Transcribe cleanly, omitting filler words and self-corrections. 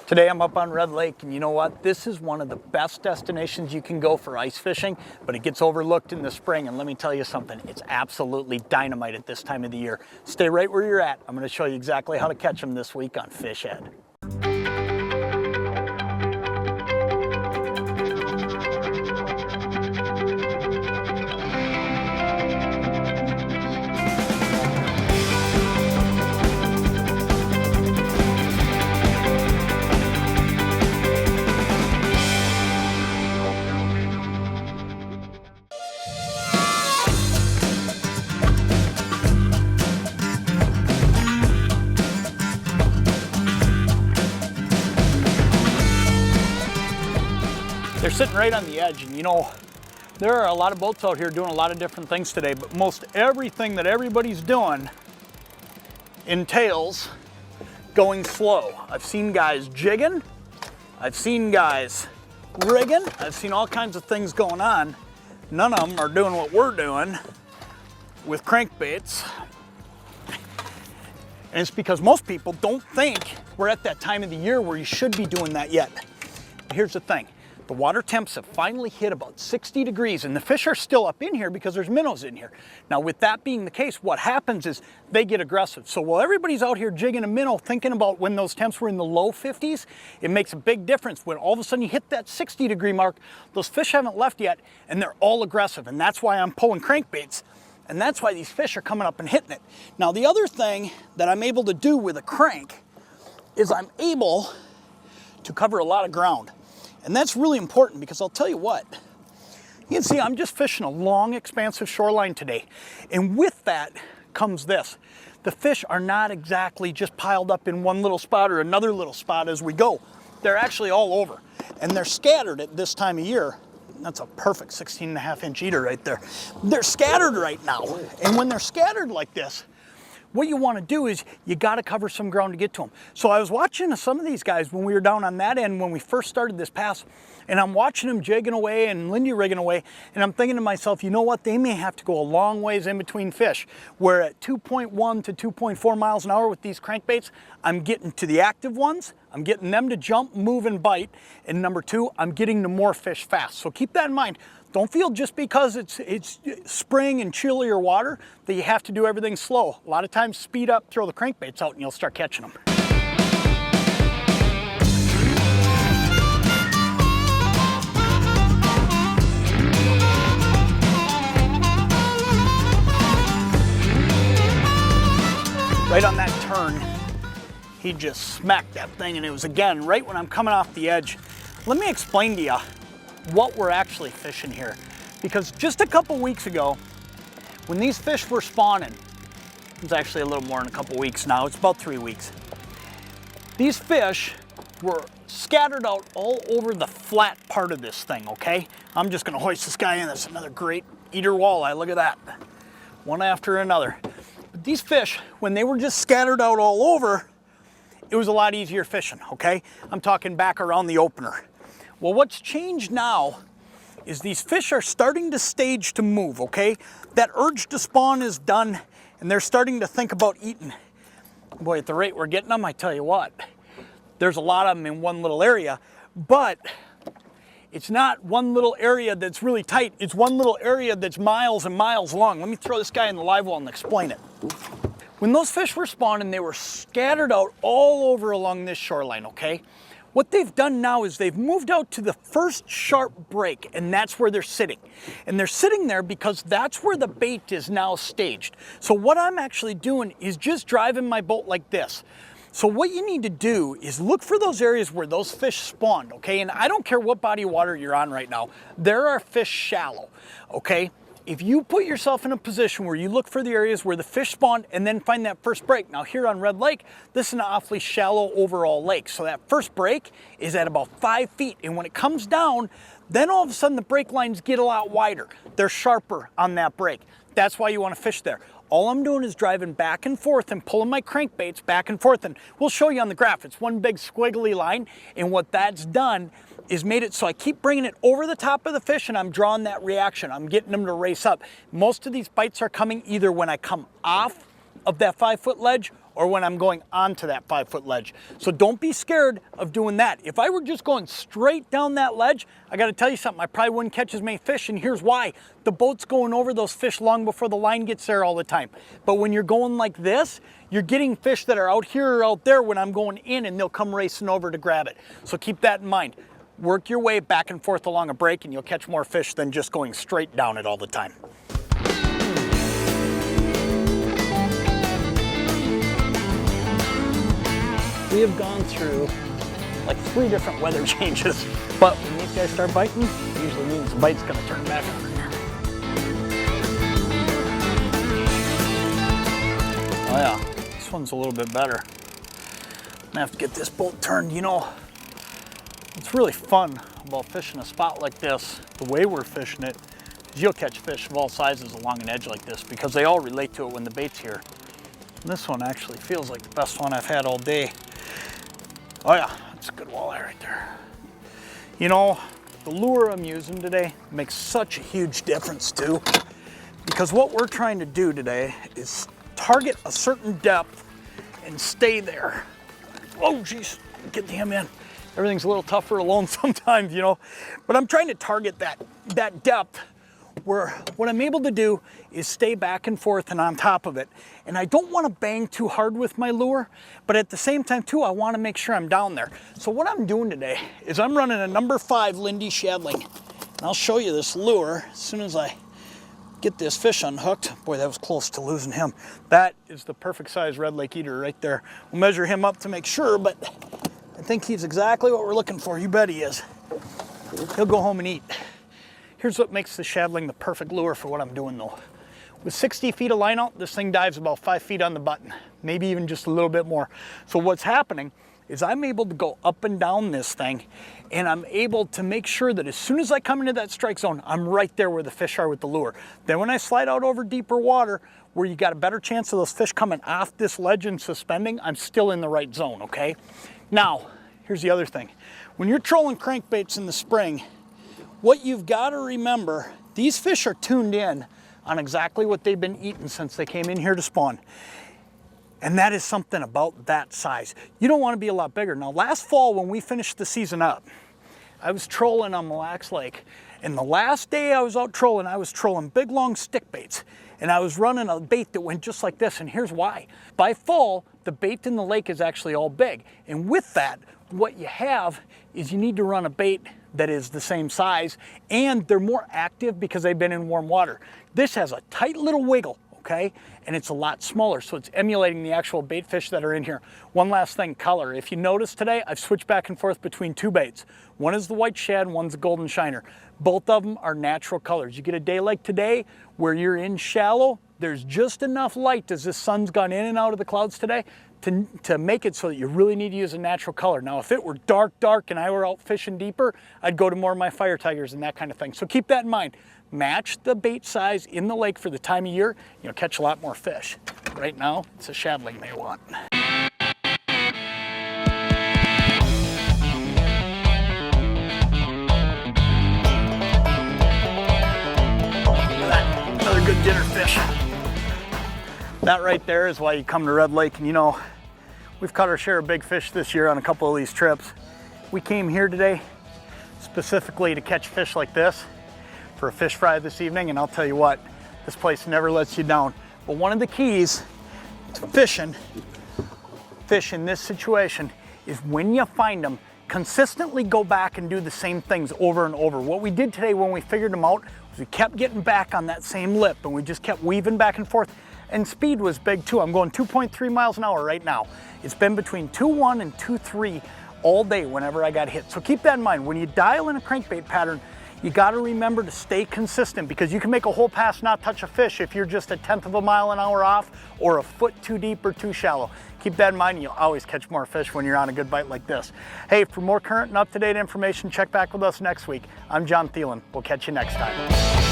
Today I'm up on Red Lake, and you know what? This is one of the best destinations you can go for ice fishing, but it gets overlooked in the spring, and let me tell you something, it's absolutely dynamite at this time of the year. Stay right where you're at. I'm going to show you exactly how to catch them this week on Fish Ed. They're sitting right on the edge, and you know, there are a lot of boats out here doing a lot of different things today, but most everything that everybody's doing entails going slow. I've seen guys jigging, I've seen guys rigging, I've seen all kinds of things going on. None of them are doing what we're doing with crankbaits. And it's because most people don't think we're at that time of the year where you should be doing that yet. Here's the thing. The water temps have finally hit about 60 degrees, and the fish are still up in here because there's minnows in here. Now, with that being the case, what happens is they get aggressive. So while everybody's out here jigging a minnow, thinking about when those temps were in the low 50s, it makes a big difference. When all of a sudden you hit that 60-degree mark, those fish haven't left yet, and they're all aggressive. And that's why I'm pulling crankbaits, and that's why these fish are coming up and hitting it. Now, the other thing that I'm able to do with a crank is I'm able to cover a lot of ground. And that's really important because I'll tell you what, you can see I'm just fishing a long, expansive shoreline today. And with that comes this. The fish are not exactly just piled up in one little spot or another little spot as we go. They're actually all over. And they're scattered at this time of year. That's a perfect 16.5-inch eater right there. They're scattered right now. And when they're scattered like this, what you want to do is you got to cover some ground to get to them. So I was watching some of these guys when we were down on that end when we first started this pass, and I'm watching them jigging away and Lindy rigging away, and I'm thinking to myself, you know what, they may have to go a long ways in between fish, where at 2.1 to 2.4 miles an hour with these crankbaits, I'm getting to the active ones, I'm getting them to jump, move, and bite, and number two, I'm getting to more fish fast. So keep that in mind. Don't feel just because it's spring and chillier water that you have to do everything slow. A lot of times speed up, throw the crankbaits out, and you'll start catching them. Right on that turn, he just smacked that thing, and it was again right when I'm coming off the edge. Let me explain to you what we're actually fishing here, because just a couple weeks ago when these fish were spawning, it's actually a little more than a couple weeks now, it's about 3 weeks, these fish were scattered out all over the flat part of this thing. Okay, I'm just gonna hoist this guy in. That's another great eater walleye. Look at that, one after another. But these fish, when they were just scattered out all over, it was a lot easier fishing. Okay, I'm talking back around the opener. Well, what's changed now is these fish are starting to stage to move, okay? That urge to spawn is done, and they're starting to think about eating. Boy, at the rate we're getting them, I tell you what, there's a lot of them in one little area, but it's not one little area that's really tight. It's one little area that's miles and miles long. Let me throw this guy in the live well and explain it. When those fish were spawning, they were scattered out all over along this shoreline, okay? What they've done now is they've moved out to the first sharp break, and that's where they're sitting. And they're sitting there because that's where the bait is now staged. So what I'm actually doing is just driving my boat like this. So what you need to do is look for those areas where those fish spawned, okay? And I don't care what body of water you're on right now, there are fish shallow, okay? If you put yourself in a position where you look for the areas where the fish spawned and then find that first break. Now here on Red Lake, this is an awfully shallow overall lake. So that first break is at about 5 feet. And when it comes down, then all of a sudden the break lines get a lot wider. They're sharper on that break. That's why you want to fish there. All I'm doing is driving back and forth and pulling my crankbaits back and forth. And we'll show you on the graph. It's one big squiggly line. And what that's done is made it so I keep bringing it over the top of the fish and I'm drawing that reaction. I'm getting them to race up. Most of these bites are coming either when I come off of that 5-foot ledge or when I'm going onto that 5-foot ledge. So don't be scared of doing that. If I were just going straight down that ledge, I gotta tell you something, I probably wouldn't catch as many fish, and here's why. The boat's going over those fish long before the line gets there all the time. But when you're going like this, you're getting fish that are out here or out there when I'm going in, and they'll come racing over to grab it. So keep that in mind. Work your way back and forth along a break, and you'll catch more fish than just going straight down it all the time. We have gone through like 3 different weather changes, but when these guys start biting, it usually means the bite's gonna turn back on here. Oh yeah, this one's a little bit better. I'm gonna have to get this boat turned. You know, what's really fun about fishing a spot like this, the way we're fishing it, is you'll catch fish of all sizes along an edge like this because they all relate to it when the bait's here. And this one actually feels like the best one I've had all day. Oh yeah, that's a good walleye right there. You know, the lure I'm using today makes such a huge difference too, because what we're trying to do today is target a certain depth and stay there. Oh geez, get him in. Everything's a little tougher alone sometimes, you know, but I'm trying to target that depth where what I'm able to do is stay back and forth and on top of it. And I don't want to bang too hard with my lure, but at the same time too, I want to make sure I'm down there. So what I'm doing today is I'm running a number 5 Lindy shadling. And I'll show you this lure as soon as I get this fish unhooked. Boy, that was close to losing him. That is the perfect size red lake eater right there. We'll measure him up to make sure, but I think he's exactly what we're looking for. You bet he is. He'll go home and eat. Here's what makes the shadling the perfect lure for what I'm doing though. With 60 feet of line out, this thing dives about 5 feet on the button, maybe even just a little bit more. So what's happening is I'm able to go up and down this thing, and I'm able to make sure that as soon as I come into that strike zone, I'm right there where the fish are with the lure. Then when I slide out over deeper water, where you got a better chance of those fish coming off this ledge and suspending, I'm still in the right zone, okay? Now, here's the other thing. When you're trolling crankbaits in the spring, what you've got to remember, these fish are tuned in on exactly what they've been eating since they came in here to spawn. And that is something about that size. You don't want to be a lot bigger. Now, last fall when we finished the season up, I was trolling on Mille Lacs Lake. And the last day I was out trolling, I was trolling big, long stick baits. And I was running a bait that went just like this, and here's why. By fall, the bait in the lake is actually all big. And with that, what you have is you need to run a bait that is the same size, and they're more active because they've been in warm water. This has a tight little wiggle, okay? And it's a lot smaller, so it's emulating the actual bait fish that are in here. One last thing, color. If you notice today, I've switched back and forth between 2 baits. One is the white shad, one's the golden shiner. Both of them are natural colors. You get a day like today where you're in shallow, there's just enough light as the sun's gone in and out of the clouds today to make it so that you really need to use a natural color. Now, if it were dark, and I were out fishing deeper, I'd go to more of my fire tigers and that kind of thing. So keep that in mind. Match the bait size in the lake for the time of year, you'll catch a lot more fish. Right now, it's a shadling they want. Another good dinner fish. That right there is why you come to Red Lake, and you know, we've caught our share of big fish this year on a couple of these trips. We came here today specifically to catch fish like this for a fish fry this evening, and I'll tell you what, this place never lets you down. But one of the keys to fish in this situation is when you find them, consistently go back and do the same things over and over. What we did today when we figured them out was we kept getting back on that same lip, and we just kept weaving back and forth. And speed was big too. I'm going 2.3 miles an hour right now. It's been between 2.1 and 2.3 all day whenever I got hit. So keep that in mind. When you dial in a crankbait pattern, you got to remember to stay consistent, because you can make a whole pass not touch a fish if you're just 1/10 of a mile an hour off or a foot too deep or too shallow. Keep that in mind, and you'll always catch more fish when you're on a good bite like this. Hey, for more current and up-to-date information, check back with us next week. I'm Jon Thelen. We'll catch you next time.